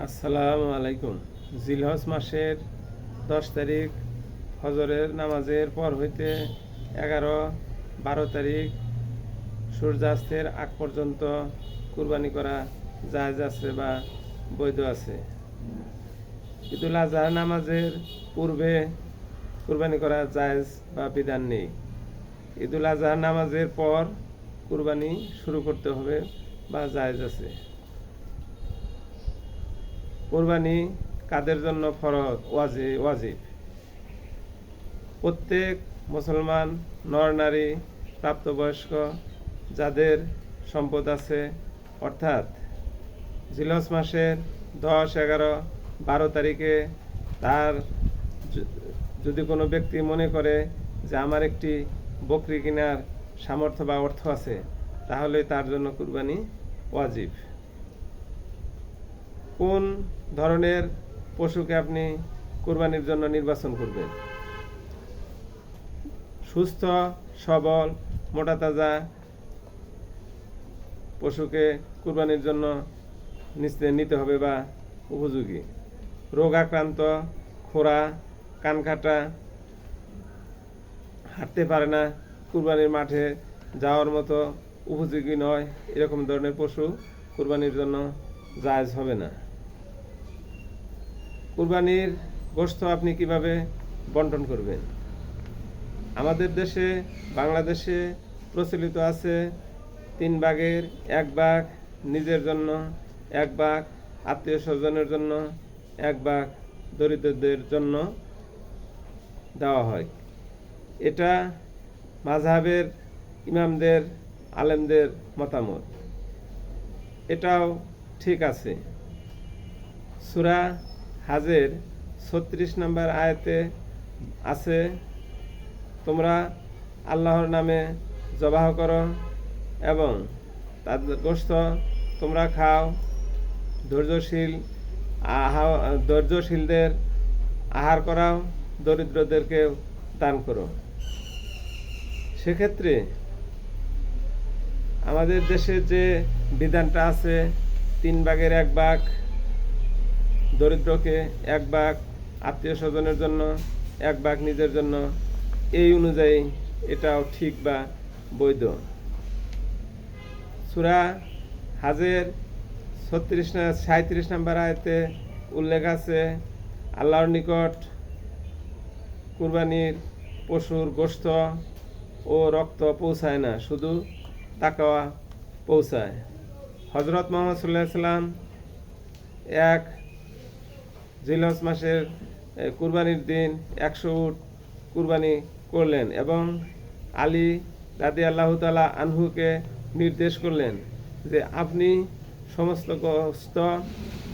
আসসালামু আলাইকুম। জিলহজ মাসের 10 তারিখ ফজরের নামাজের পর হইতে 11-12 তারিখ সূর্যাস্তের আগ পর্যন্ত কুরবানি করা জায়েজ আছে বা বৈধ আছে। ঈদুল আজহা নামাজের পূর্বে কুরবানি করা জায়েজ বা বিধান নেই। ঈদুল আজহা নামাজের পর কুরবানি শুরু করতে হবে বা জায়েজ আছে। কোরবানি কাদের জন্য ফরজ ওয়াজিব? প্রত্যেক মুসলমান নর নারী প্রাপ্তবয়স্ক যাদের সম্পদ আছে, অর্থাৎ জিলহজ মাসের 10, 11, 12 তারিখে তার যদি কোনো ব্যক্তি মনে করে যে আমার একটি বকরি কেনার সামর্থ্য বা অর্থ আছে, তাহলে তার জন্য কুরবানি ওয়াজিব। কোন ধরনের পশুকে আপনি কুরবানির জন্য নির্বাচন করবেন? সুস্থ সবল মোটা তাজা পশুকে কুরবানির জন্য নিতে হবে বা উপযোগী। রোগ আক্রান্ত, খোরা, কান কাটা, হাঁটতে পারে না, কুরবানির মাঠে যাওয়ার মতো উপযোগী নয়, এরকম ধরনের পশু কুরবানির জন্য জায়েজ হবে না। কুরবানির গোশত আপনি কিভাবে বন্টন করবেন? আমাদের দেশে বাংলাদেশে প্রচলিত আছে 3 ভাগের 1 ভাগ নিজের জন্য, 1 ভাগ আত্মীয় স্বজনের জন্য, 1 ভাগ দরিদ্রদের জন্য দেওয়া হয়। এটা মাযহাবের ইমামদের আলেমদের মতামত। এটাও ঠিক আছে। সূরা হাজের 36 নম্বর আয়াতে আছে, তোমরা আল্লাহর নামে জবাহ করো এবং তাদের গোশত তোমরা খাও, ধৈর্যশীলদের আহার করাও, দরিদ্রদেরকেও দান করো। সেক্ষেত্রে আমাদের দেশে যে বিধানটা আছে 3 ভাগের 1 ভাগ দরিদ্রকে, 1 ভাগ আত্মীয় স্বজনের জন্য, 1 ভাগ নিজের জন্য, এই অনুযায়ী এটাও ঠিক বা বৈধ। সূরা হাজের 37 নম্বর আয়াতে উল্লেখ আছে, আল্লাহর নিকট কুরবানির পশুর গোশত ও রক্ত পৌঁছায় না, শুধু তাকওয়া পৌঁছায়। হযরত মুহাম্মদ সাল্লাল্লাহু আলাইহি সাল্লাম এক জিলহজ মাসের কুরবানির দিন 100 উট কুরবানি করলেন এবং আলী রাদিয়াল্লাহু তাআলা আনহুকে নির্দেশ করলেন যে আপনি সমস্ত গোশত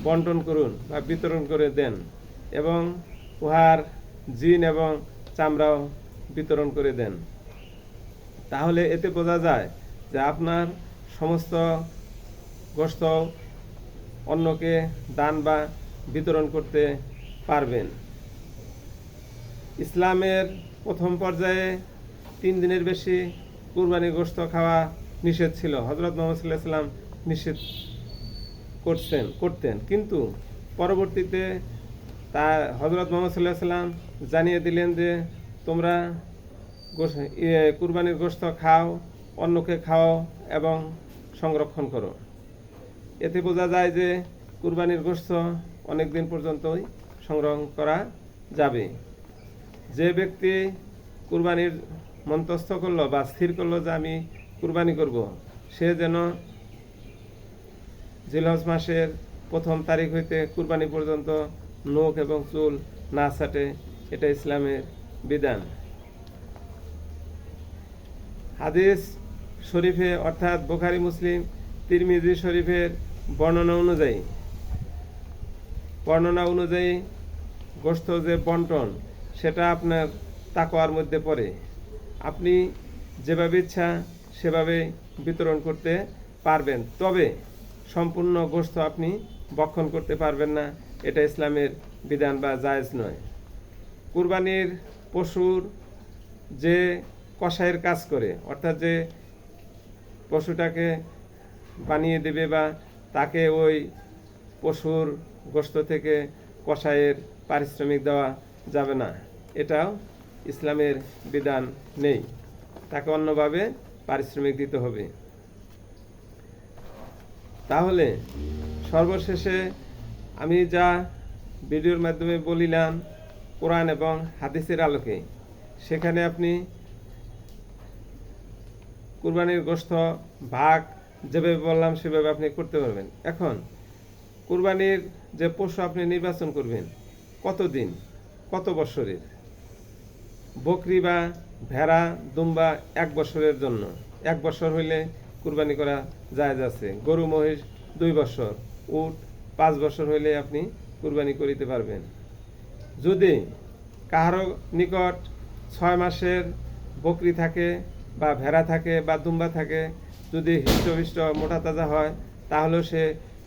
বন্টন করুন বা বিতরণ করে দেন এবং উহার জিন এবং চামড়াও বিতরণ করে দেন। তাহলে এতে বোঝা যায় যে আপনার সমস্ত গোশত অন্যকে দান বা বিতরণ করতে পারবেন। ইসলামের প্রথম পর্যায়ে 3 দিনের বেশি কুরবানির গোশত খাওয়া নিষেধ ছিল। হযরত মুহাম্মদ সাল্লাল্লাহু আলাইহি সাল্লাম নিষেধ করতেন, কিন্তু পরবর্তীতে তা হযরত মুহাম্মদ সাল্লাল্লাহু আলাইহি সাল্লাম জানিয়ে দিলেন যে তোমরা কুরবানির গোশত খাও, অন্যকে খাও এবং সংরক্ষণ করো। এতে বোঝা যায় যে কুরবানির গোশত অনেক দিন পর্যন্তই সংরক্ষণ করা যাবে। যে ব্যক্তি কুরবানির মনস্থ করলো বা স্থির করলো যে আমি কুরবানি করব, সে যেন জিলহজ মাসের 1 তারিখ হইতে কুরবানি পর্যন্ত নখ এবং চুল না ছাটে, এটা ইসলামের বিধান। হাদিস শরীফে অর্থাৎ বুখারী, মুসলিম, তিরমিজি শরীফের বর্ণনা অনুযায়ী গোশত যে বন্টন, সেটা আপনার তাকওয়ার মধ্যে পড়ে। আপনি যেভাবে ইচ্ছা সেভাবে বিতরণ করতে পারবেন, তবে সম্পূর্ণ গোশত আপনি ভক্ষণ করতে পারবেন না, এটা ইসলামের বিধান বা জায়েজ নয়। কুরবানির পশুর যে কসাইয়ের কাজ করে, অর্থাৎ যে পশুটাকে বানিয়ে দেবে বা তাকে ওই পশুর গোশত থেকে কসাইয়ের পারিশ্রমিক দেওয়া যাবে না, এটাও ইসলামের বিধান নেই, তাকে অন্যভাবে পারিশ্রমিক দিতে হবে। তাহলে সর্বশেষে আমি যা ভিডিওর মাধ্যমে বলিলাম কোরআন এবং হাদিসের আলোকে, সেখানে আপনি কুরবানির গোশত ভাগ যেভাবে বললাম সেভাবে আপনি করতে পারবেন। এখন কুরবানির যে পশু আপনি নির্বাচন করবেন কতদিন, কত বছরের, বকরি বা ভেড়া দুম্বা 1 বছরের জন্য, 1 বছর হইলে কুরবানি করা জায়েজ আছে। গরু মহিষ 2 বছর, উট 5 বছর হইলে আপনি কুরবানি করিতে পারবেন। যদি কাহারো নিকট 6 মাসের বকরি থাকে বা ভেড়া থাকে বা দুম্বা থাকে, যদি হৃষ্টপুষ্ট মোটা তাজা হয় তাহলেও সে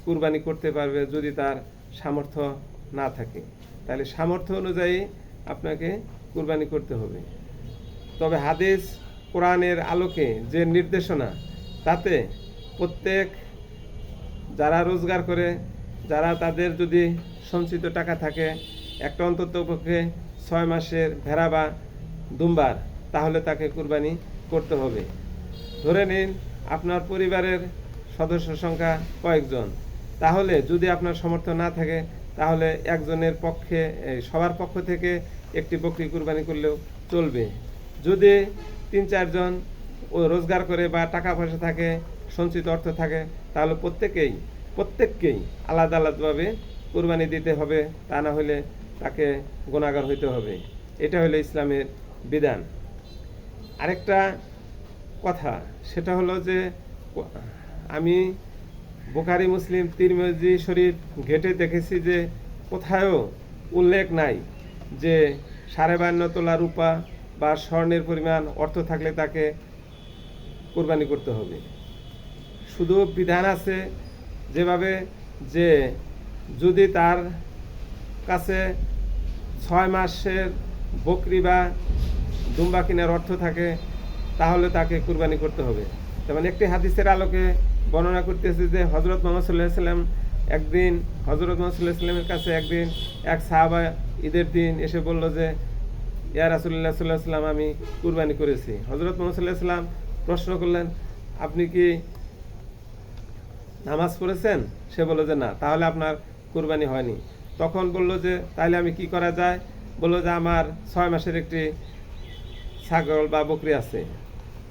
কুরবানি করতে পারবে যদি তার সামর্থ্য না থাকে। তাহলে সামর্থ্য অনুযায়ী আপনাকে কুরবানি করতে হবে। তবে হাদিস কোরআনের আলোকে যে নির্দেশনা, তাতে প্রত্যেক যারা রোজগার করে, যারা তাদের যদি সঞ্চিত টাকা থাকে, একটা অন্তত পক্ষে 6 মাসের ভেড়া বা দুম্বার, তাহলে তাকে কুরবানি করতে হবে। ধরে নিন আপনার পরিবারের সদস্য সংখ্যা কয়েকজন, তাহলে যদি আপনার সামর্থ্য না থাকে তাহলে একজনের পক্ষে, সবার পক্ষ থেকে একটি বকরি কুরবানি করলেও চলবে। যদি 3-4 জন ও রোজগার করে বা টাকা পয়সা থাকে, সঞ্চিত অর্থ থাকে, তাহলে প্রত্যেককেই আলাদা আলাদাভাবে কুরবানি দিতে হবে, তা না হলে তাকে গুনাহগার হইতে হবে। এটা হলো ইসলামের বিধান। আরেকটা কথা, সেটা হলো যে আমি বুখারী মুসলিম তিরমিজি শরীফ ঘেটে দেখেছি যে কোথাও উল্লেখ নাই যে 52.5 তোলা রূপা বা স্বর্ণের পরিমাণ অর্থ থাকলে তাকে কুরবানি করতে হবে। শুধু বিধান আছে যেভাবে যে যদি তার কাছে 6 মাসের বকরি বা দুম্বা কেনার অর্থ থাকে তাহলে তাকে কুরবানি করতে হবে। যেমন একটি হাদিসের আলোকে বর্ণনা করতেছে যে হযরত মুহাম্মদ সাল্লাল্লাহু আলাইহি সাল্লাম একদিন, হযরত মুহাম্মদ সাল্লাল্লাহু আলাইহি সাল্লামের কাছে একদিন এক সাহাবা ঈদের দিন এসে বলল যে ইয়া রাসূলুল্লাহ সাল্লাল্লাহু আলাইহি সাল্লাম, আমি কুরবানি করেছি। হযরত মুহাম্মদ সাল্লাল্লাহু আলাইহি সাল্লাম প্রশ্ন করলেন, আপনি কি নামাজ পড়েছেন? সে বলল যে না, তাহলে আপনার কুরবানি হয়নি। তখন বলল যে তাহলে আমি কি করা যায়? বলল যে আমার 6 মাসের একটি ছাগল বা বকরি আছে।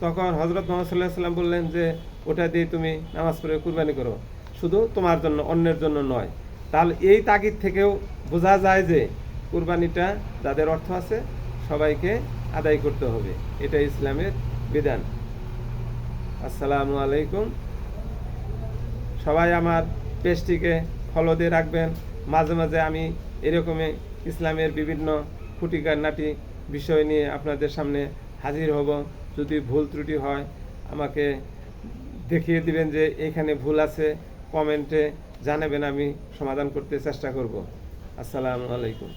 তখন হযরত মুহাম্মদ সাল্লাল্লাহু আলাইহি সাল্লাম বললেন যে ওটা দিয়ে তুমি নামাজ পড়ে কুরবানি করো, শুধু তোমার জন্য, অন্যের জন্য নয়। তাহলে এই তাগিদ থেকেও বোঝা যায় যে কুরবানিটা যাদের অর্থ আছে সবাইকে আদায় করতে হবে, এটা ইসলামের বিধান। আসসালামু আলাইকুম। সবাই আমার পেজটিকে ফলো দিয়ে রাখবেন। মাঝে মাঝে আমি এরকমই ইসলামের বিভিন্ন খুঁটিনাটি বিষয় নিয়ে আপনাদের সামনে হাজির হব। যদি ভুল ত্রুটি হয় আমাকে দেখিয়ে দিবেন যে এখানে ভুল আছে, কমেন্টে জানাবেন, আমি সমাধান করতে চেষ্টা করব। আসসালামু আলাইকুম।